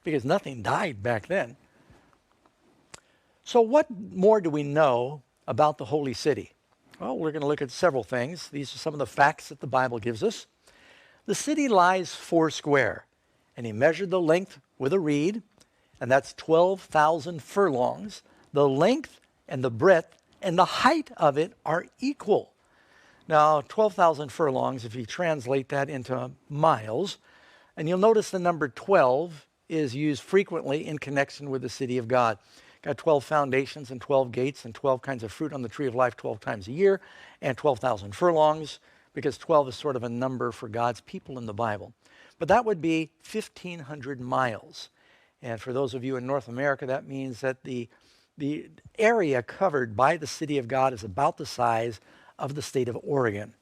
because nothing died back then. So what more do we know about the holy city? Well, we're going to look at several things. These are some of the facts that the Bible gives us. The city lies 4 square, and he measured the length with a reed, and that's 12,000 furlongs. The length and the breadth and the height of it are equal. Now, 12,000 furlongs, if you translate that into miles, and you'll notice the number 12 is used frequently in connection with the city of God. Got 12 foundations and 12 gates and 12 kinds of fruit on the tree of life 12 times a year, and 12,000 furlongs, because 12 is sort of a number for God's people in the Bible. But that would be 1,500 miles. And for those of you in North America, that means that the area covered by the city of God is about the size of the state of Oregon.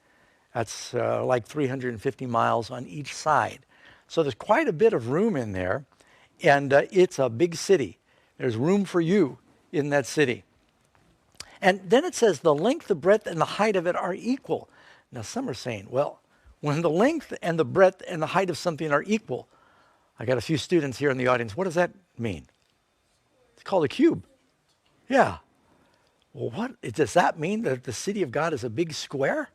That's like 350 miles on each side. So there's quite a bit of room in there, and it's a big city. There's room for you in that city. And then it says the length, the breadth, and the height of it are equal. Now some are saying, well, when the length and the breadth and the height of something are equal, I got a few students here in the audience, what does that mean? It's called a cube. Yeah. Well, what does that mean, that the city of God is a big square?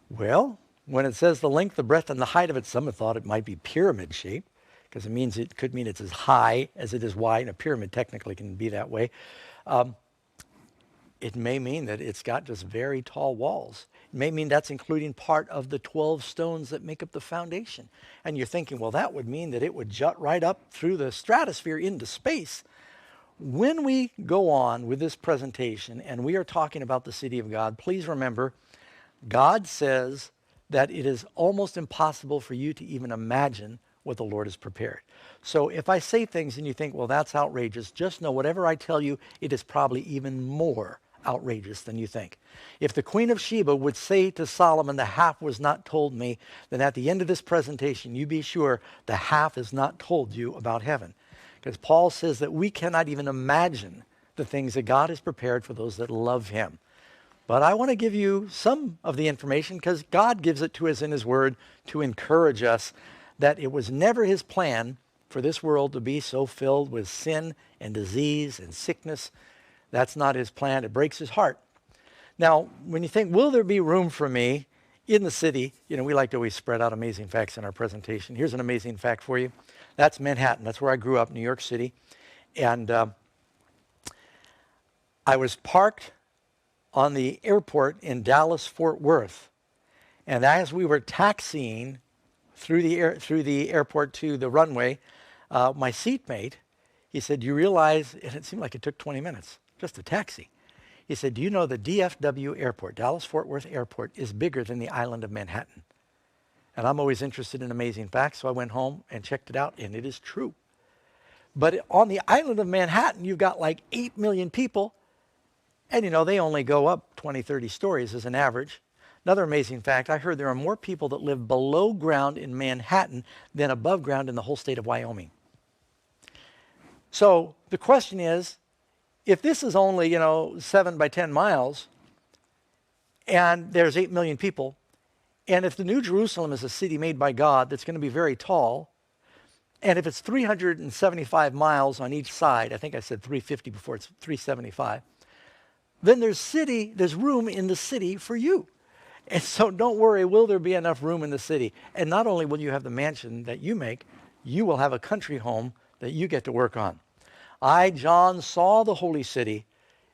Well, when it says the length, the breadth, and the height of it, some have thought it might be pyramid shaped, because it could mean it's as high as it is wide, and a pyramid technically can be that way. It may mean that it's got just very tall walls. It may mean that's including part of the 12 stones that make up the foundation. And you're thinking, well, that would mean that it would jut right up through the stratosphere into space. When we go on with this presentation and we are talking about the city of God, please remember, God says that it is almost impossible for you to even imagine what the Lord has prepared. So if I say things and you think, well, that's outrageous, just know whatever I tell you, it is probably even more outrageous than you think. If the Queen of Sheba would say to Solomon, the half was not told me, then at the end of this presentation, you be sure the half is not told you about heaven. Because Paul says that we cannot even imagine the things that God has prepared for those that love him. But I want to give you some of the information because God gives it to us in his word to encourage us that it was never his plan for this world to be so filled with sin and disease and sickness. That's not his plan. It breaks his heart. Now, when you think, will there be room for me in the city? You know, we like to always spread out amazing facts in our presentation. Here's an amazing fact for you. That's Manhattan. That's where I grew up, New York City. And I was parked on the airport in Dallas, Fort Worth. And as we were taxiing through the airport to the runway, my seatmate, he said, you realize, and it seemed like it took 20 minutes, just a taxi. He said, do you know the DFW airport, Dallas-Fort Worth Airport, is bigger than the island of Manhattan? And I'm always interested in amazing facts, so I went home and checked it out, and it is true. But on the island of Manhattan, you've got like 8 million people, and you know, they only go up 20, 30 stories as an average. Another amazing fact, I heard there are more people that live below ground in Manhattan than above ground in the whole state of Wyoming. So the question is, if this is only, 7 by 10 miles, and there's 8 million people, and if the New Jerusalem is a city made by God that's going to be very tall, and if it's 375 miles on each side, I think I said 350 before, it's 375, then there's room in the city for you. And so don't worry, will there be enough room in the city? And not only will you have the mansion that you make, you will have a country home that you get to work on. I, John, saw the holy city,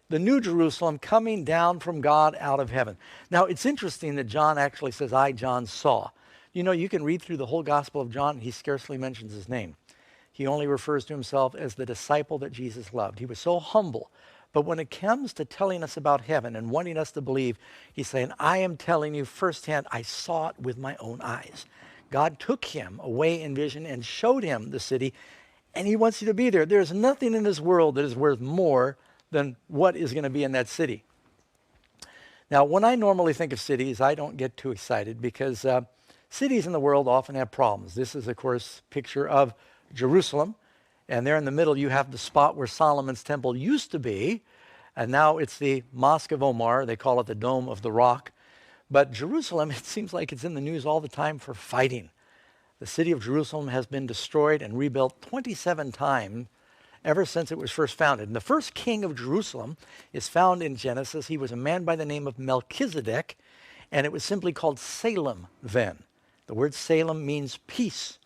the New Jerusalem, coming down from God out of heaven. Now, it's interesting that John actually says, I, John, saw. You know, you can read through the whole Gospel of John, and he scarcely mentions his name. He only refers to himself as the disciple that Jesus loved. He was so humble. But when it comes to telling us about heaven and wanting us to believe, he's saying, I am telling you firsthand, I saw it with my own eyes. God took him away in vision and showed him the city, and he wants you to be there. There's nothing in this world that is worth more than what is going to be in that city. Now, when I normally think of cities, I don't get too excited because cities in the world often have problems. This is, of course, a picture of Jerusalem. And there in the middle, you have the spot where Solomon's temple used to be. And now it's the Mosque of Omar. They call it the Dome of the Rock. But Jerusalem, it seems like it's in the news all the time for fighting. The city of Jerusalem has been destroyed and rebuilt 27 times ever since it was first founded. And the first king of Jerusalem is found in Genesis. He was a man by the name of Melchizedek, and it was simply called Salem then. The word Salem means peace.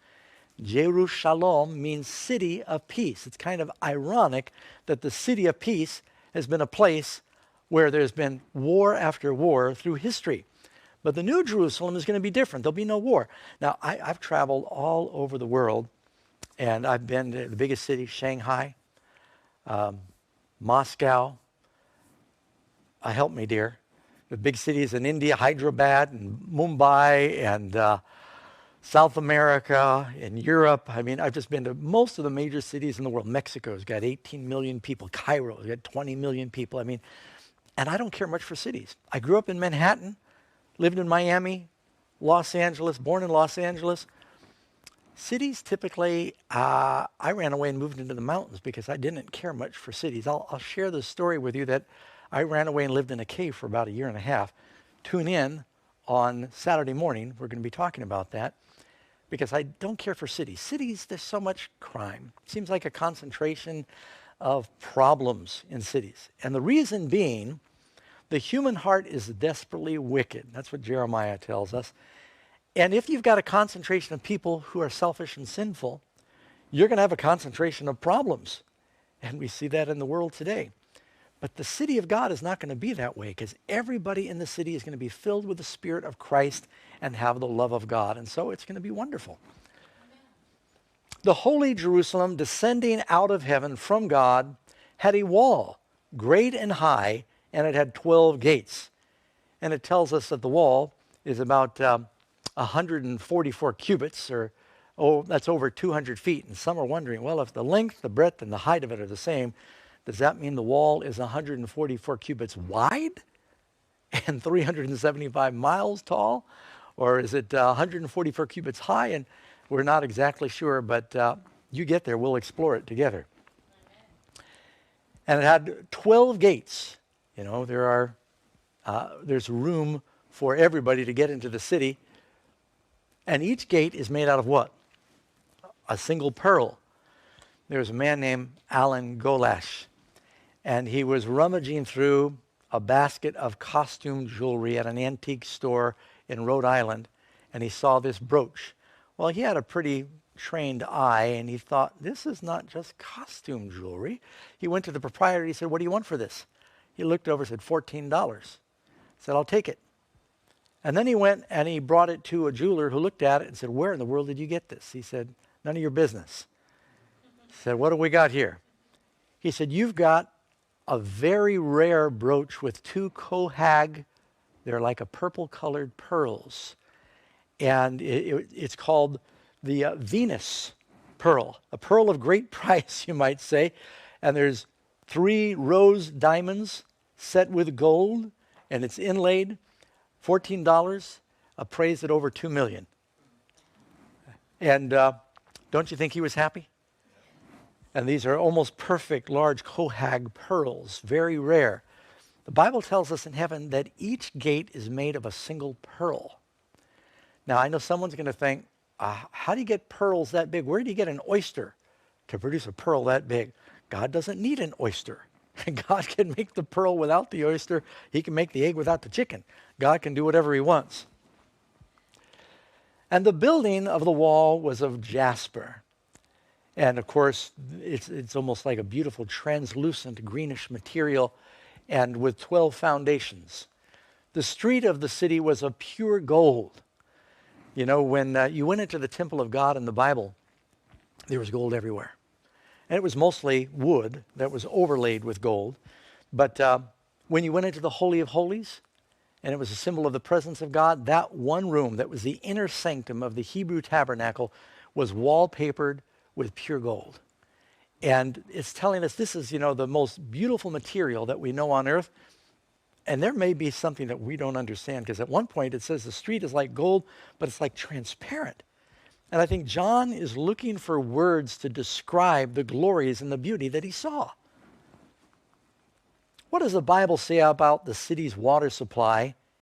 Jerusalem means city of peace. It's kind of ironic that the city of peace has been a place where there's been war after war through history. But the new Jerusalem is going to be different. There'll be no war. Now, I've traveled all over the world, and I've been to the biggest cities, Shanghai, Moscow. Help me, dear. The big cities in India, Hyderabad and Mumbai and South America and Europe. I mean, I've just been to most of the major cities in the world. Mexico's got 18 million people. Cairo's got 20 million people. I mean, and I don't care much for cities. I grew up in Manhattan, lived in Miami, Los Angeles, born in Los Angeles. Cities typically, I ran away and moved into the mountains because I didn't care much for cities. I'll share this story with you that I ran away and lived in a cave for about a year and a half. Tune in on Saturday morning. We're going to be talking about that because I don't care for cities. Cities, there's so much crime. It seems like a concentration of problems in cities. And the reason being, the human heart is desperately wicked. That's what Jeremiah tells us. And if you've got a concentration of people who are selfish and sinful, you're going to have a concentration of problems. And we see that in the world today. But the city of God is not going to be that way because everybody in the city is going to be filled with the Spirit of Christ and have the love of God. And so it's going to be wonderful. The holy Jerusalem, descending out of heaven from God, had a wall, great and high, and it had 12 gates. And it tells us that the wall is about 144 cubits, that's over 200 feet. And some are wondering, well, if the length, the breadth, and the height of it are the same, does that mean the wall is 144 cubits wide and 375 miles tall? Or is it 144 cubits high? And we're not exactly sure, but you get there. We'll explore it together. And it had 12 gates. You know, there's room for everybody to get into the city. And each gate is made out of what? A single pearl. There's a man named Alan Golash, and he was rummaging through a basket of costume jewelry at an antique store in Rhode Island, and he saw this brooch. Well, he had a pretty trained eye, and he thought, this is not just costume jewelry. He went to the proprietor. He said, what do you want for this? He looked over and said, $14. Said, I'll take it. And then he went and he brought it to a jeweler who looked at it and said, where in the world did you get this? He said, none of your business. He said, what do we got here? He said, you've got a very rare brooch with two cohag, they're like a purple-colored pearls. And it's called the Venus pearl, a pearl of great price, you might say. And there's 3 rose diamonds set with gold, and it's inlaid. $14, appraised at over $2 million. And don't you think he was happy? And these are almost perfect, large cohag pearls, very rare. The Bible tells us in heaven that each gate is made of a single pearl. Now, I know someone's going to think, how do you get pearls that big? Where do you get an oyster to produce a pearl that big? God doesn't need an oyster. God can make the pearl without the oyster. He can make the egg without the chicken. God can do whatever he wants. And the building of the wall was of jasper. And of course, it's almost like a beautiful translucent greenish material, and with 12 foundations. The street of the city was of pure gold. You know, when you went into the temple of God in the Bible, there was gold everywhere. And it was mostly wood that was overlaid with gold. But when you went into the Holy of Holies, and it was a symbol of the presence of God, that one room that was the inner sanctum of the Hebrew tabernacle was wallpapered with pure gold. And it's telling us this is, you know, the most beautiful material that we know on earth. And there may be something that we don't understand, because at one point it says the street is like gold, but it's like transparent. And I think John is looking for words to describe the glories and the beauty that he saw. What does the Bible say about the city's water supply